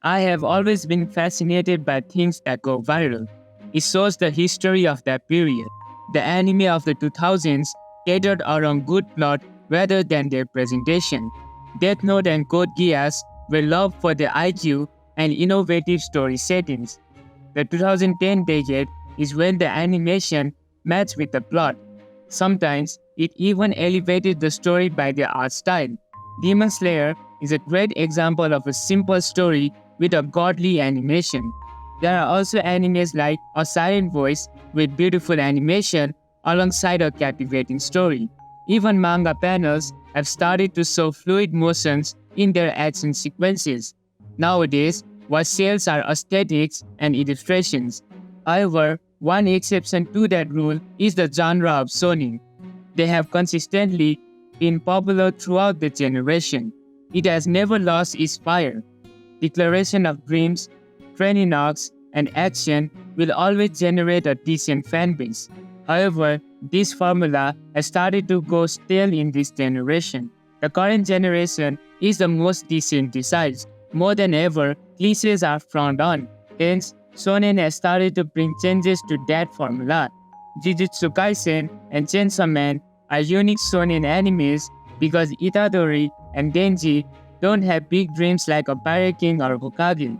I have always been fascinated by things that go viral. It shows the history of that period. The anime of the 2000s catered around good plot rather than their presentation. Death Note and Code Geass were loved for their IQ and innovative story settings. The 2010 decade is when the animation matched with the plot. Sometimes it even elevated the story by their art style. Demon Slayer is a great example of a simple story with a godly animation. There are also animes like A Silent Voice with beautiful animation alongside a captivating story. Even manga panels have started to show fluid motions in their action sequences. Nowadays, what sells are aesthetics and illustrations. However, one exception to that rule is the genre of shounen. They have consistently been popular throughout the generation. It has never lost its fire. Declaration of dreams, training arcs, and action will always generate a decent fanbase. However, this formula has started to go stale in this generation. The current generation is the most desensitized. More than ever, cliches are frowned on. Hence, shonen has started to bring changes to that formula. Jujutsu Kaisen and Chainsaw Man are unique shonen animes because Itadori and Denji don't have big dreams like a Pirate King or Hokage.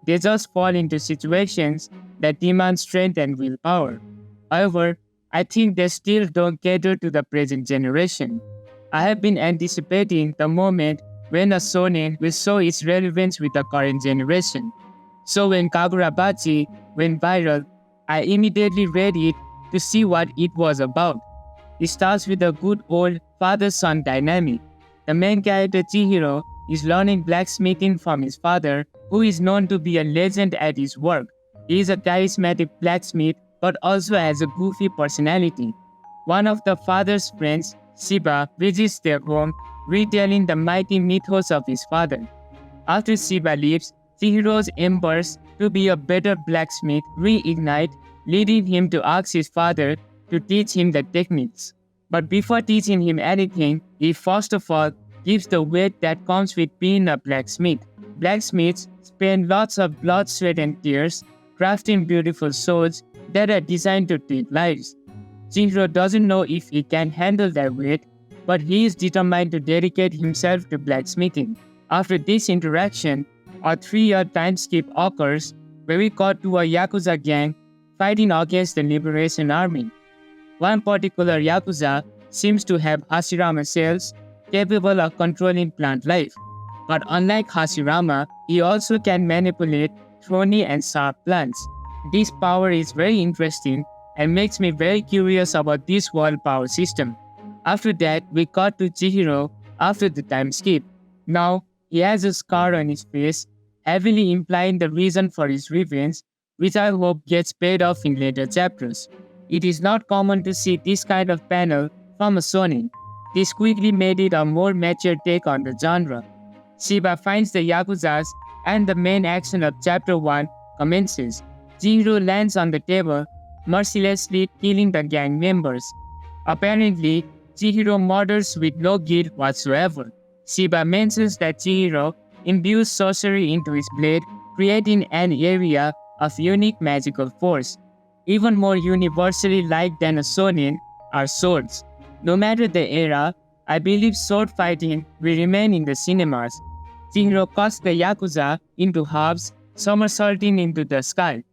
They just fall into situations that demand strength and willpower. However, I think they still don't cater to the present generation. I have been anticipating the moment when a shonen will show its relevance with the current generation. So when Kagurabachi went viral, I immediately read it to see what it was about. It starts with a good old father-son dynamic. The main character Chihiro is learning blacksmithing from his father, who is known to be a legend at his work. He is a charismatic blacksmith but also has a goofy personality. One of the father's friends, Shiba, visits their home, retelling the mighty mythos of his father. After Shiba leaves, Chihiro's embers to be a better blacksmith reignite, leading him to ask his father to teach him the techniques. But before teaching him anything, he first of all gives the weight that comes with being a blacksmith. Blacksmiths spend lots of blood, sweat, and tears crafting beautiful swords that are designed to take lives. Chihiro doesn't know if he can handle that weight, but he is determined to dedicate himself to blacksmithing. After this interaction, a 3-year time skip occurs where we cut to a Yakuza gang fighting against the Liberation Army. One particular Yakuza seems to have Hashirama cells capable of controlling plant life. But unlike Hashirama, he also can manipulate thorny and sharp plants. This power is very interesting and makes me very curious about this world power system. After that, we cut to Chihiro after the time skip. Now, he has a scar on his face, heavily implying the reason for his revenge, which I hope gets paid off in later chapters. It is not common to see this kind of panel from a shonen. This quickly made it a more mature take on the genre. Shiba finds the Yakuzas and the main action of chapter 1 commences. Chihiro lands on the table, mercilessly killing the gang members. Apparently, Chihiro murders with no guilt whatsoever. Shiba mentions that Chihiro imbues sorcery into his blade, creating an area of unique magical force. Even more universally liked than a shonen are swords. No matter the era, I believe sword fighting will remain in the cinemas. Chihiro cuts the Yakuza into halves, somersaulting into the sky.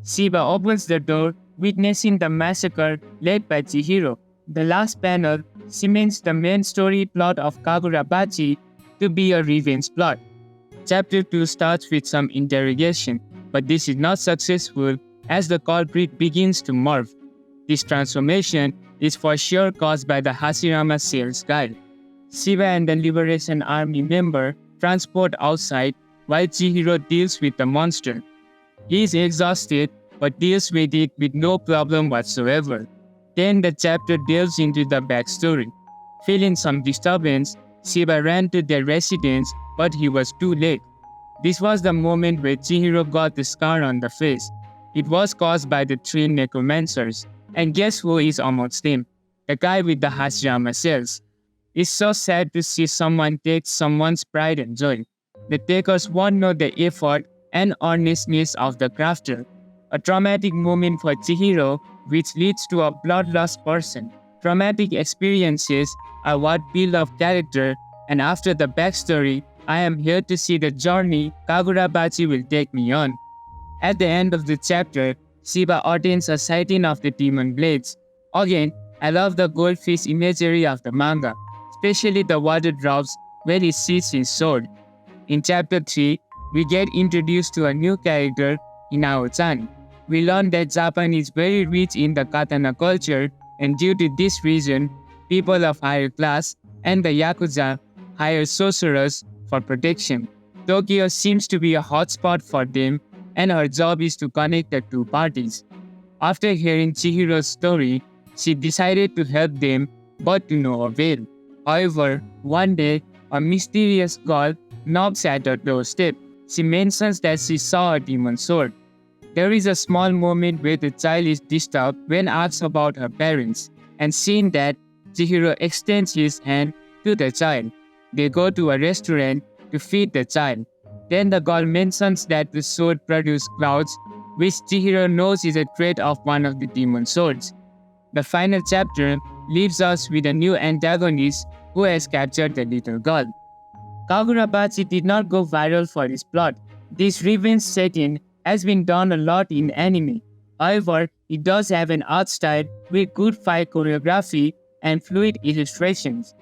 Shiba opens the door, witnessing the massacre led by Chihiro. The last panel cements the main story plot of Kagurabachi to be a revenge plot. Chapter 2 starts with some interrogation, but this is not successful as the culprit begins to morph. This transformation is for sure caused by the Hashirama sales guy. Shiba and the Liberation Army member transport outside while Chihiro deals with the monster. He is exhausted but deals with it with no problem whatsoever. Then the chapter delves into the backstory. Feeling some disturbance, Shiba ran to their residence, but he was too late. This was the moment where Chihiro got the scar on the face. It was caused by the 3 necromancers. And guess who is amongst them? The guy with the Hashirama cells. It's so sad to see someone take someone's pride and joy. the takers won't know the effort and earnestness of the crafter. A traumatic moment for Chihiro, which leads to a bloodlust person. Traumatic experiences are what build up character, and after the backstory, I am here to see the journey Kagurabachi will take me on. At the end of the chapter, Shiba attains a sighting of the demon blades. Again, I love the goldfish imagery of the manga, especially the water drops where he sees his sword. In chapter 3, we get introduced to a new character, Inao-chan. We learn that Japan is very rich in the katana culture, and due to this reason, people of higher class and the Yakuza hire sorcerers for protection. Tokyo seems to be a hotspot for them, and her job is to connect the two parties. After hearing Chihiro's story, she decided to help them, but to no avail. However, one day, a mysterious girl knocks at her doorstep. She mentions that she saw a demon sword. There is a small moment where the child is disturbed when asked about her parents, and seeing that, Chihiro extends his hand to the child. They go to a restaurant to feed the child. Then the girl mentions that the sword produces clouds, which Chihiro knows is a trait of one of the demon swords. The final chapter leaves us with a new antagonist who has captured the little girl. Kagurabachi did not go viral for his plot. This revenge setting has been done a lot in anime. However, it does have an art style with good fight choreography and fluid illustrations.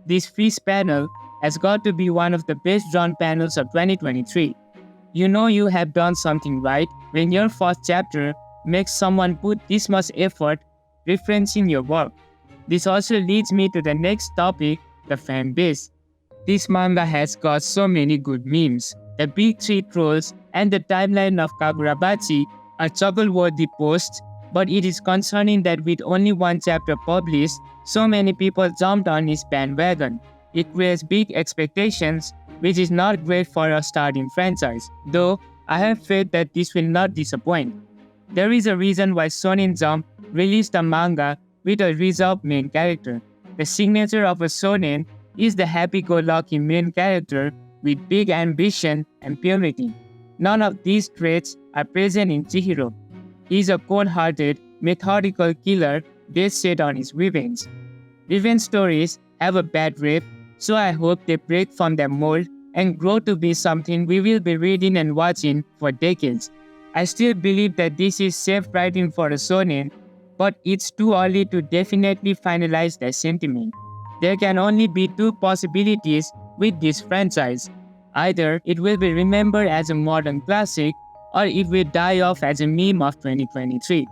This fish panel has got to be one of the best drawn panels of 2023. You know you have done something right when your first chapter makes someone put this much effort referencing your work. This also leads me to the next topic, the fan base. This manga has got so many good memes. The big three trolls and the timeline of Kagurabachi are chuckle-worthy posts, but it is concerning that with only one chapter published, so many people jumped on his bandwagon. It creates big expectations, which is not great for a starting franchise, though I have faith that this will not disappoint. There is a reason why Shonen Jump released a manga with a reserved main character. The signature of a shonen is the happy-go-lucky main character with big ambition and purity. None of these traits are present in Chihiro. He is a cold-hearted, methodical killer dead set on his revenge. Revenge stories have a bad rep, so I hope they break from their mold and grow to be something we will be reading and watching for decades. I still believe that this is safe writing for a shonen, but it's too early to definitely finalize that sentiment. There can only be two possibilities with this franchise. Either it will be remembered as a modern classic, or it will die off as a meme of 2023.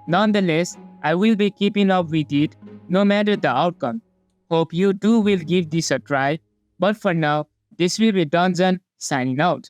Nonetheless, I will be keeping up with it no matter the outcome. Hope you too will give this a try, but for now, this will be Dungeon signing out.